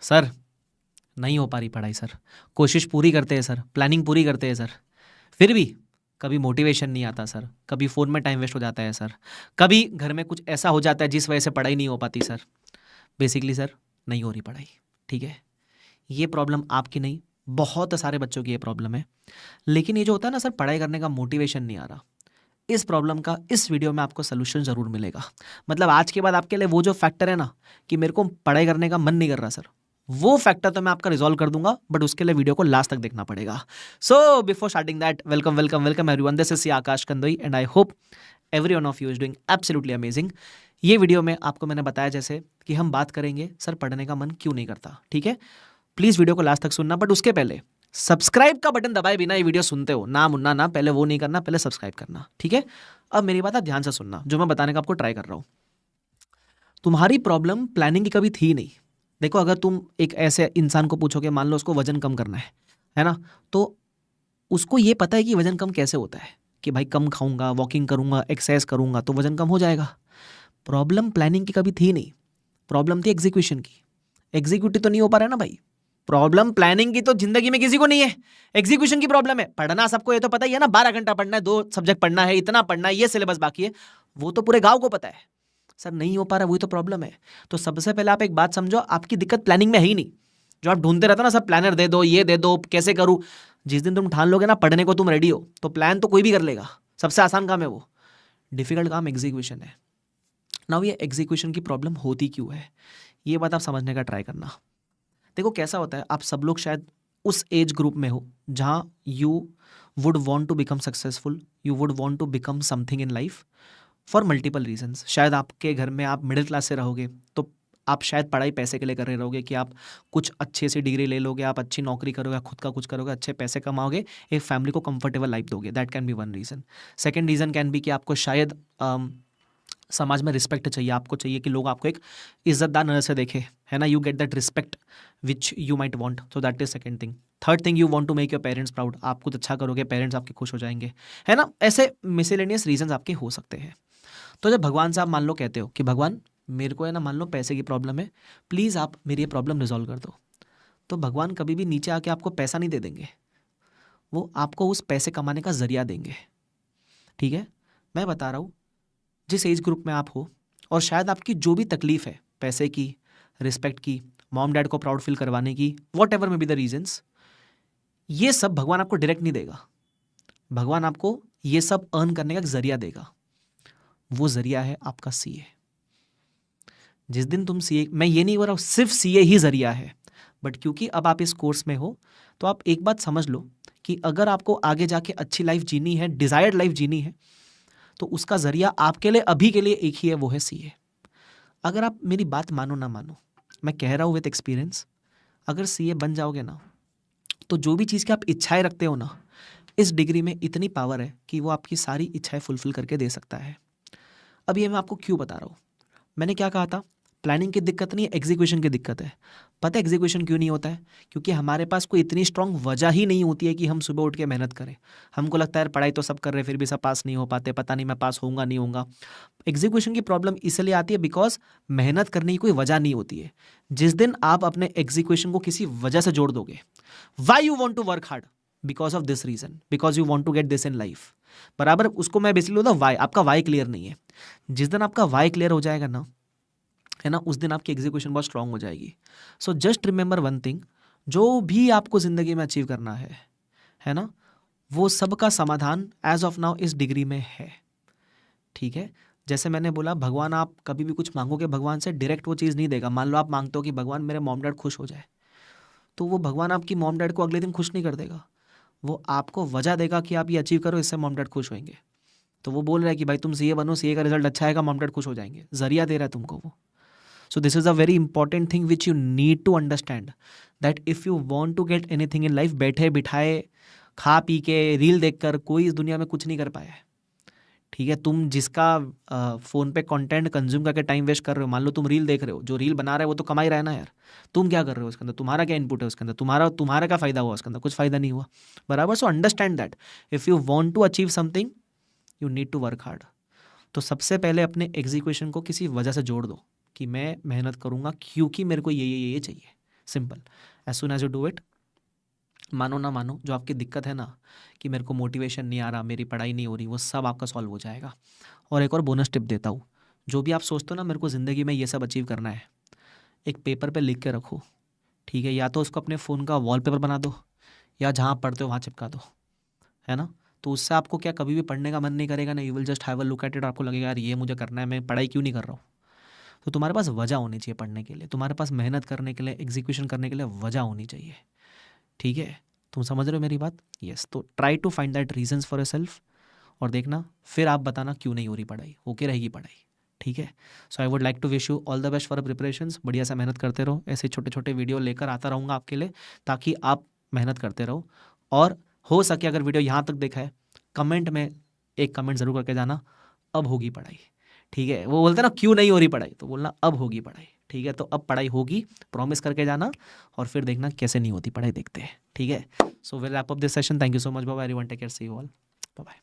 Sir नहीं हो पा रही पढ़ाई सर, कोशिश पूरी करते हैं सर, प्लानिंग पूरी करते हैं सर, फिर भी कभी मोटिवेशन नहीं आता सर, कभी फ़ोन में टाइम वेस्ट हो जाता है सर, कभी घर में कुछ ऐसा हो जाता है जिस वजह से पढ़ाई नहीं हो पाती सर। बेसिकली सर नहीं हो रही पढ़ाई। ठीक है, ये प्रॉब्लम आपकी नहीं, बहुत सारे बच्चों की ये प्रॉब्लम है। लेकिन ये जो होता है ना सर, पढ़ाई करने का मोटिवेशन नहीं आ रहा, इस प्रॉब्लम का इस वीडियो में आपको सोल्यूशन ज़रूर मिलेगा। मतलब आज के बाद आपके लिए वो जो फैक्टर है ना कि मेरे को पढ़ाई करने का मन नहीं कर रहा सर, वो फैक्टर तो मैं आपका रिजॉल्व कर दूंगा, बट उसके लिए वीडियो को लास्ट तक देखना पड़ेगा। So before starting that, welcome welcome welcome everyone, this is Akash Kandoi and I hope every one of you is doing absolutely amazing. ये वीडियो में आपको मैंने बताया जैसे कि हम बात करेंगे सर पढ़ने का मन क्यों नहीं करता। ठीक है, प्लीज़ वीडियो को लास्ट तक सुनना, बट उसके पहले सब्सक्राइब का बटन दबाए बिना ये वीडियो सुनते हो ना मुन्ना ना, पहले वो नहीं करना, पहले सब्सक्राइब करना। ठीक है, अब मेरी बात आप ध्यान से सुनना, जो मैं बताने का आपको ट्राई कर रहा हूँ। तुम्हारी प्रॉब्लम प्लानिंग की कभी थी नहीं। देखो, अगर तुम एक ऐसे इंसान को पूछोगे, मान लो उसको वजन कम करना है ना, तो उसको ये पता है कि वजन कम कैसे होता है, कि भाई कम खाऊंगा, वॉकिंग करूंगा, एक्सरसाइज करूंगा तो वजन कम हो जाएगा। प्रॉब्लम प्लानिंग की कभी थी नहीं, प्रॉब्लम थी एग्जीक्यूशन की। एग्जीक्यूटिव तो नहीं हो पा रहा है ना भाई। प्रॉब्लम प्लानिंग की तो जिंदगी में किसी को नहीं है, एग्जीक्यूशन की प्रॉब्लम है। पढ़ना सबको ये तो पता ही है ना, 12 घंटा पढ़ना है, 2 सब्जेक्ट पढ़ना है, इतना पढ़ना है, ये सिलेबस बाकी है, वो तो पूरे गांव को पता है। सर नहीं हो पा रहा, वही तो प्रॉब्लम है। तो सबसे पहले आप एक बात समझो, आपकी दिक्कत प्लानिंग में है ही नहीं। जो आप ढूंढते रहते हो ना, सब प्लानर दे दो, ये दे दो, कैसे करूं। जिस दिन तुम ठान लोगे ना पढ़ने को, तुम रेडी हो, तो प्लान तो कोई भी कर लेगा, सबसे आसान काम है वो। डिफिकल्ट काम एग्जीक्यूशन है। नाउ ये एग्जीक्यूशन की प्रॉब्लम होती क्यों है, ये बात आप समझने का ट्राई करना। देखो कैसा होता है, आप सब लोग शायद उस एज ग्रुप में हो जहाँ you would want to become successful, you would want to become something in life for multiple reasons. शायद आपके घर में आप मिडिल क्लास से रहोगे, तो आप शायद पढ़ाई पैसे के लिए कर रहे रहोगे, कि आप कुछ अच्छे से डिग्री ले लोगे, आप अच्छी नौकरी करोगे, खुद का कुछ करोगे, अच्छे पैसे कमाओगे, एक फैमिली को कंफर्टेबल लाइफ दोगे। That can be one reason. Second reason can be कि आपको शायद समाज में रिस्पेक्ट चाहिए, आपको चाहिए कि लोग आपको एक इज्जतदार नज़र से देखे, है ना, you get that respect which you might want, so that is second thing. Third thing, you want to make your parents proud, आप कुछ अच्छा करोगे, पेरेंट्स आपके खुश हो जाएंगे, है ना। ऐसे मिसलेनियस रीजंस आपके हो सकते हैं। तो जब भगवान से आप मान लो कहते हो कि भगवान मेरे को है ना, मान लो पैसे की प्रॉब्लम है, प्लीज़ आप मेरी ये प्रॉब्लम रिजॉल्व कर दो, तो भगवान कभी भी नीचे आके आपको पैसा नहीं दे देंगे, वो आपको उस पैसे कमाने का जरिया देंगे। ठीक है, मैं बता रहा हूँ, जिस एज ग्रुप में आप हो, और शायद आपकी जो भी तकलीफ़ है, पैसे की, रिस्पेक्ट की, मॉम डैड को प्राउड फील करवाने की, whatever may be the reasons, ये सब भगवान आपको डायरेक्ट नहीं देगा। भगवान आपको ये सब अर्न करने का एक जरिया देगा। वो जरिया है आपका सीए। जिस दिन तुम सीए, मैं ये नहीं बोल रहा हूँ सिर्फ सीए ही जरिया है, बट क्योंकि अब आप इस कोर्स में हो, तो आप एक बात समझ लो कि अगर आपको आगे जाके अच्छी लाइफ जीनी है, डिजायर्ड लाइफ जीनी है, तो उसका जरिया आपके लिए अभी के लिए एक ही है, वो है सीए। अगर आप मेरी बात मानो ना मानो, मैं कह रहा हूँ विथ एक्सपीरियंस, अगर सीए बन जाओगे ना, तो जो भी चीज़ की आप इच्छाएं रखते हो ना, इस डिग्री में इतनी पावर है कि वो आपकी सारी इच्छाएं फुलफिल करके दे सकता है। अब ये मैं आपको क्यों बता रहा हूँ, मैंने क्या कहा था, प्लानिंग की दिक्कत नहीं है, एग्जीक्यूशन की दिक्कत है। पता है एग्जीक्यूशन क्यों नहीं होता है, क्योंकि हमारे पास कोई इतनी स्ट्रांग वजह ही नहीं होती है कि हम सुबह उठ के मेहनत करें। हमको लगता है पढ़ाई तो सब कर रहे फिर भी सब पास नहीं हो पाते, पता नहीं मैं पास होऊंगा नहीं होऊंगा। एग्जीक्यूशन की प्रॉब्लम इसलिए आती है बिकॉज मेहनत करने की कोई वजह नहीं होती है। जिस दिन आप अपने एग्जीक्यूशन को किसी वजह से जोड़ दोगे, why you want to work hard, because of this reason, because you want to get this in life, बराबर, उसको मैं बेसिकली बोलता हूँ वाई। आपका वाई क्लियर नहीं है, जिस दिन आपका वाई क्लियर हो जाएगा ना, है ना, उस दिन आपकी एग्जीक्यूशन बहुत स्ट्रांग हो जाएगी। So just remember one thing, जो भी आपको ज़िंदगी में अचीव करना है ना, वो सबका समाधान एज ऑफ नाउ इस डिग्री में है। ठीक है, जैसे मैंने बोला, भगवान आप कभी भी कुछ मांगोगे, भगवान से डायरेक्ट वो चीज़ नहीं देगा। मान लो आप मांगते हो कि भगवान मेरे मॉम डैड खुश हो जाए, तो वो भगवान आपकी मॉम डैड को अगले दिन खुश नहीं कर देगा, वो आपको वजह देगा कि आप ये अचीव करो, इससे मॉम डैड खुश होंगे। तो वो बोल रहा है कि भाई तुम सीए बनो, सीए का रिजल्ट अच्छा आएगा, मॉम डैड खुश हो जाएंगे, जरिया दे रहा है तुमको वो। So this is a very important thing which you need to understand, that if you want to get anything in life, बैठे बिठाए खा पी के रील देखकर कोई इस दुनिया में कुछ नहीं कर पाया है। ठीक है, तुम जिसका फ़ोन पे कंटेंट कंज्यूम करके टाइम वेस्ट कर रहे हो, मान लो तुम रील देख रहे हो, जो रील बना रहा है वो तो कमा ही रहा है ना यार, तुम क्या कर रहे हो उसके अंदर, तुम्हारा क्या इनपुट है उसके अंदर, तुम्हारा क्या फ़ायदा हुआ उसके अंदर, कुछ फ़ायदा नहीं हुआ, बराबर। So understand that if you want to achieve something, you need to work hard. तो सबसे पहले अपने एग्जीक्यूशन को किसी वजह से जोड़ दो कि मैं मेहनत करूंगा क्योंकि मेरे को ये चाहिए, simple. As soon as you do it, मानो ना मानो, जो आपकी दिक्कत है ना कि मेरे को मोटिवेशन नहीं आ रहा, मेरी पढ़ाई नहीं हो रही, वो सब आपका सॉल्व हो जाएगा। और एक और बोनस टिप देता हूँ, जो भी आप सोचते हो ना मेरे को ज़िंदगी में ये सब अचीव करना है, एक पेपर पे लिख के रखो, ठीक है? या तो उसको अपने फ़ोन का वॉलपेपर बना दो, या जहाँ आप पढ़ते हो वहाँ चिपका दो, है ना? तो उससे आपको क्या, कभी भी पढ़ने का मन नहीं करेगा ना, you will just have a look at it, आपको लगेगा यार ये मुझे करना है, मैं पढ़ाई क्यों नहीं कर रहा हूँ। तो तुम्हारे पास वजह होनी चाहिए पढ़ने के लिए, तुम्हारे पास मेहनत करने के लिए, एग्जीक्यूशन करने के लिए वजह होनी चाहिए, ठीक है? तुम समझ रहे हो मेरी बात? यस। तो try to find that reasons for yourself, और देखना फिर आप बताना क्यों नहीं हो रही पढ़ाई, होके रहेगी पढ़ाई, ठीक है? So I would like to wish you all the best for preparations. बढ़िया सा मेहनत करते रहो, ऐसे छोटे छोटे वीडियो लेकर आता रहूँगा आपके लिए, ताकि आप मेहनत करते रहो। और हो सके अगर वीडियो यहाँ तक देखा है, कमेंट में एक कमेंट ज़रूर करके जाना, अब होगी पढ़ाई, ठीक है? वो बोलते हैं ना क्यों नहीं हो रही पढ़ाई, तो बोलना अब होगी पढ़ाई, ठीक है? तो अब पढ़ाई होगी, प्रॉमिस करके जाना, और फिर देखना कैसे नहीं होती पढ़ाई, देखते हैं, ठीक है? So will wrap up this session. Thank you so much, bye bye everyone, take care, see you all, bye bye.